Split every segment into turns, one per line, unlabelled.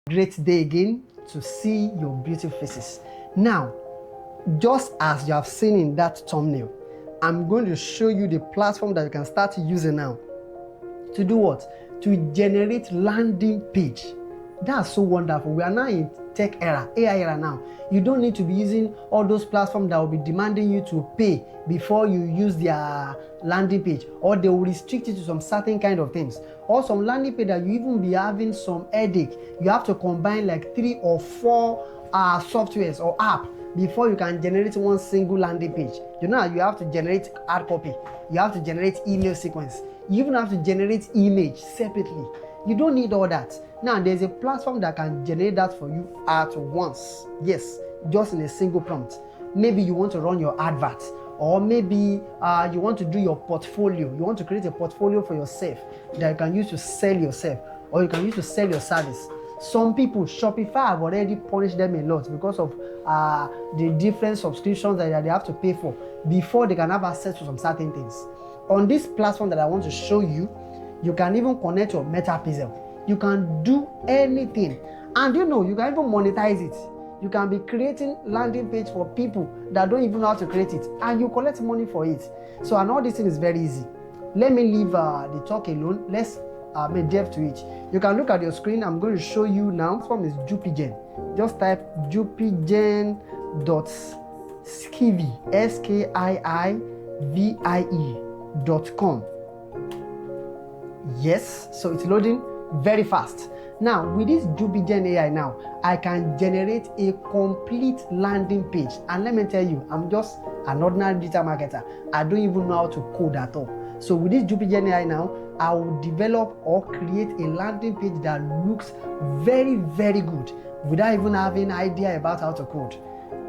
Great day again to see your beautiful faces. Now, just as you have seen in that thumbnail, I'm going to show you the platform that you can start using now. To do what? To generate landing page. That's so wonderful. We are now in tech era, AI era now. You don't need to be using all those platforms that will be demanding you to pay before you use their landing page, or they will restrict you to some certain kind of things, or some landing page that you even be having some headache. You have to combine like 3 or 4 softwares or app before you can generate one single landing page. You know, you have to generate hard copy, you have to generate email sequence, you even have to generate image separately. You don't need all that. Now there's a platform that can generate that for you at once. Yes, just in a single prompt. Maybe you want to run your advert, or maybe you want to do your portfolio. You want to create a portfolio for yourself that you can use to sell yourself, or you can use to sell your service. Some people, Shopify have already punished them a lot because of the different subscriptions that they have to pay for before they can have access to some certain things. On this platform that I want to show you, you can even connect your Meta Pixel. You can do anything, and you know, you can even monetize it. You can be creating landing page for people that don't even know how to create it, and you collect money for it. So, and all this thing is very easy. Let me leave the talk alone. Let's delve to it. You can look at your screen. I'm going to show you now. This one is Jupigen. Just type jupigen.skivie, skivie.com. Yes, so it's loading very fast. Now, with this Jupigen AI now, I can generate a complete landing page. And let me tell you, I'm just an ordinary digital marketer. I don't even know how to code at all. So with this Jupigen AI now, I will develop or create a landing page that looks very, very good without even having an idea about how to code.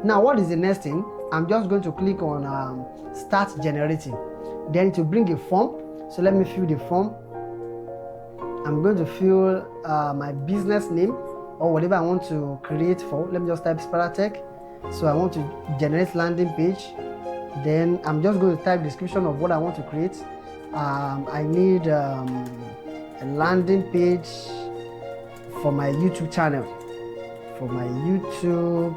Now, what is the next thing? I'm just going to click on start generating. Then to bring a form. So let me fill the form. I'm going to fill my business name or whatever I want to create for. Let me just type Sparatech. So I want to generate landing page. Then I'm just going to type description of what I want to create. I need a landing page for my YouTube channel. For my YouTube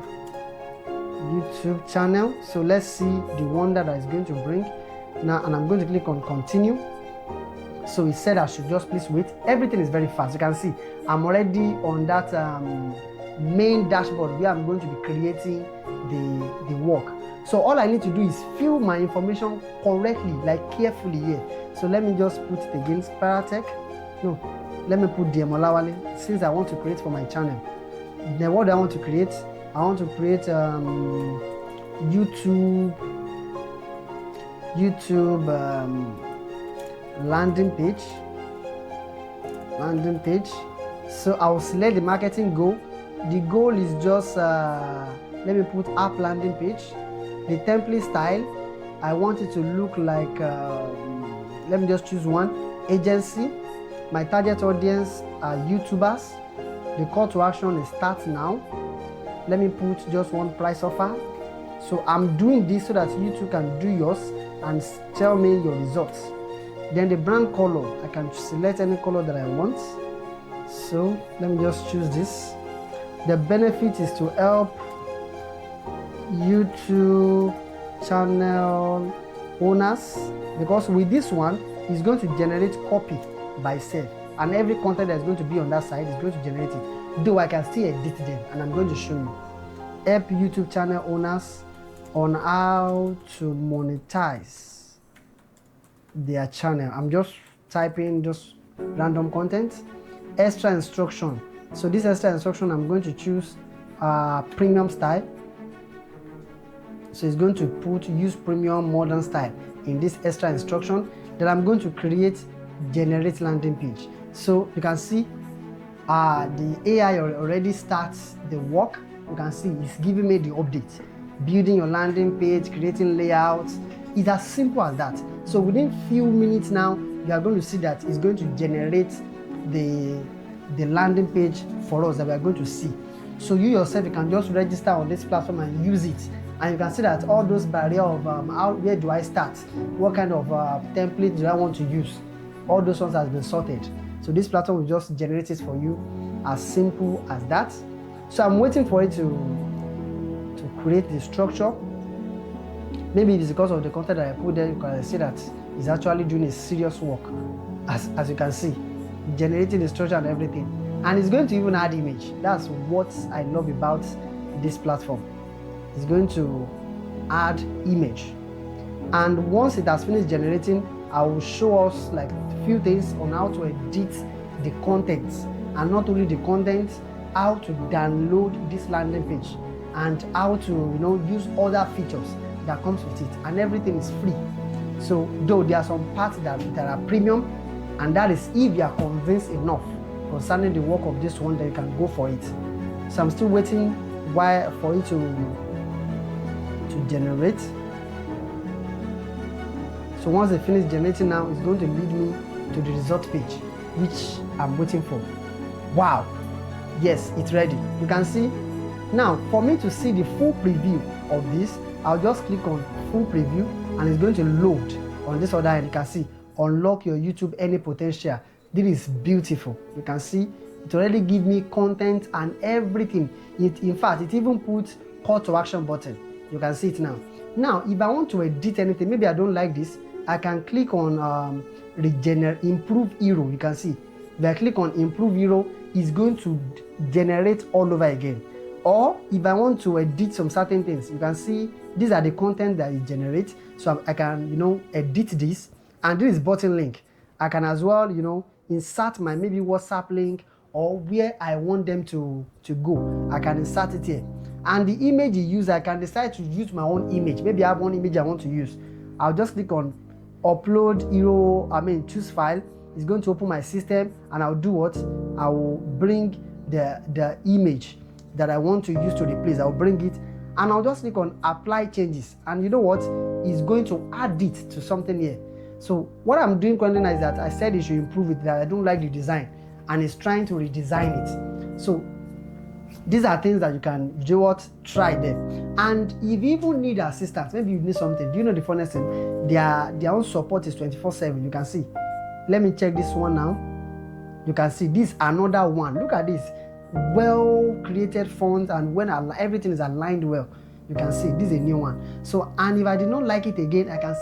channel. So let's see the one that is going to bring. Now, and I'm going to click on continue. So it said I should just please wait. Everything is very fast. You can see I'm already on that main dashboard where I'm going to be creating the work. So all I need to do is fill my information correctly, like carefully here. So let me just put it again, Sparatech. No, let me put Diemolawale, since I want to create for my channel. Then what do I want to create? I want to create YouTube landing page. So I'll select the marketing goal. The goal is just let me put app landing page. The template style, I want it to look like let me just choose one, agency. My target audience are YouTubers. The call to action is start now. Let me put just one price offer. So I'm doing this so that you too can do yours and tell me your results. Then the brand color, I can select any color that I want. So let me just choose this. The benefit is to help YouTube channel owners, because with this one, it's going to generate copy by itself, and every content that's going to be on that side is going to generate it. Though I can still edit them, and I'm going to show you. Help YouTube channel owners on how to monetize their channel. I'm just typing just random content. Extra instruction. So this extra instruction, I'm going to choose premium style. So it's going to put use premium modern style in this extra instruction. Then I'm going to create generate landing page. So you can see the AI already starts the work. You can see it's giving me the update. Building your landing page, creating layouts. It's as simple as that. So within few minutes now, you are going to see that it's going to generate the landing page for us that we are going to see. So you yourself, you can just register on this platform and use it. And you can see that all those barriers of where do I start? What kind of template do I want to use? All those ones has been sorted. So this platform will just generate it for you. as simple as that. So I'm waiting for it to create the structure. Maybe it's because of the content that I put there, because I see that it's actually doing a serious work, as you can see, generating the structure and everything. And it's going to even add image. That's what I love about this platform. It's going to add image. And once it has finished generating, I will show us like a few things on how to edit the content, and not only the content, how to download this landing page, and how to use other features that comes with it, and everything is free. So though there are some parts that are premium, and that is if you are convinced enough concerning the work of this one, then you can go for it. So I'm still waiting for it to generate. So once it finishes generating now, it's going to lead me to the result page, which I'm waiting for. Wow, yes, it's ready. You can see. Now, for me to see the full preview of this, I'll just click on full preview, and it's going to load on this other end. You can see, unlock your YouTube any potential. This is beautiful. You can see it already gives me content and everything. In fact, it even puts call to action button. You can see it now. Now, if I want to edit anything, maybe I don't like this, I can click on improve hero. You can see if I click on improve hero, it's going to generate all over again. Or if I want to edit some certain things, you can see these are the content that it generates. So I can edit this, and this is button link. I can as well insert my maybe WhatsApp link, or where I want them to go. I can insert it here. And the image you use, I can decide to use my own image. Maybe I have one image I want to use. I'll just click on upload hero, choose file. It's going to open my system, and I'll do what? I will bring the image that I want to use to replace. I'll bring it, and I'll just click on apply changes. And you know what? It's going to add it to something here. So what I'm doing currently is that I said it should improve it, that I don't like the design, and it's trying to redesign it. So these are things that you can try them. And if you even need assistance, maybe you need something, do you know the funniest thing? Their own support is 24/7. You can see. Let me check this one now. You can see this another one. Look at this, well created font, and when everything is aligned well, you can see this is a new one. So, and if I did not like it again, I can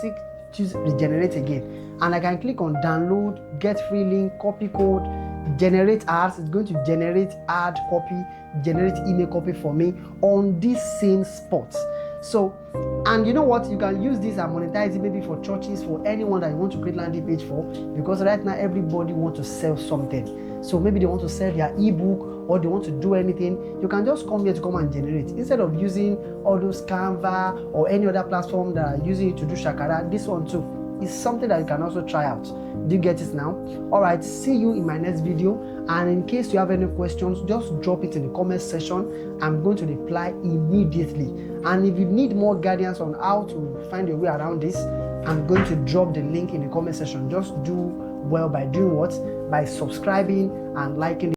choose regenerate again, and I can click on download, get free link, copy code, generate ads. It's going to generate ad copy, generate email copy for me on this same spot. So, and you know what, you can use this and monetize it maybe for churches, for anyone that you want to create landing page for, because right now everybody wants to sell something. So maybe they want to sell their ebook, or they want to do anything. You can just come here to come and generate, instead of using all those Canva or any other platform that are using it to do shakara. This one too is something that you can also try out. Do you get it now? All right, see you in my next video. And in case you have any questions, just drop it in the comment section. I'm going to reply immediately. And if you need more guidance on how to find your way around this, I'm going to drop the link in the comment section. Just do well by doing what? By subscribing and liking